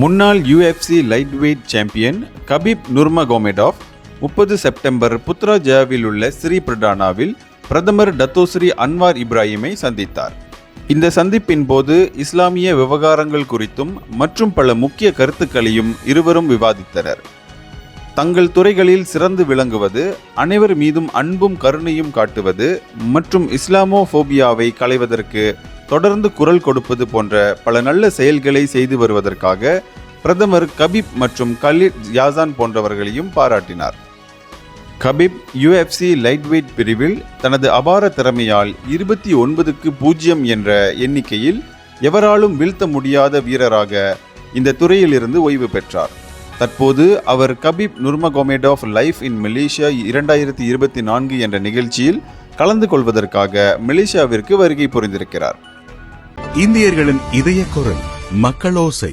முன்னாள் UFC lightweight champion Khabib Nurmagomedov 30 September புத்ராஜயாவில் உள்ள ஸ்ரீ பிரடானாவில் பிரதமர் டத்தோஸ்ரீ அன்வார் இப்ராஹிமை சந்தித்தார். இந்த சந்திப்பின் போது இஸ்லாமிய விவகாரங்கள் குறித்தும் மற்றும் பல முக்கிய கருத்துக்களையும் இருவரும் விவாதித்தனர். தங்கள் துறைகளில் சிறந்து விளங்குவது, அனைவர் மீதும் அன்பும் கருணையும் காட்டுவது மற்றும் இஸ்லாமோபோபியாவை களைவதற்கு தொடர்ந்து குரல் கொடுப்பது போன்ற பல நல்ல செயல்களை செய்து வருவதற்காக பிரதமர் கபீப் மற்றும் கலீத் யாசான் போன்றவர்களையும் பாராட்டினார். கபீப் UFC லைட் வெயிட் பிரிவில் தனது அபார திறமையால் 29-0 என்ற எண்ணிக்கையில் எவராலும் வீழ்த்த முடியாத வீரராக இந்த துறையிலிருந்து ஓய்வு பெற்றார். தற்போது அவர் கபீப் நுர்மகோமெடோவ் லைஃப் இன் மலேசியா 2024 என்ற நிகழ்ச்சியில் கலந்து கொள்வதற்காக மலேசியாவிற்கு வருகை புரிந்திருக்கிறார். இந்தியர்களின் இதய குரல் மக்களோசை.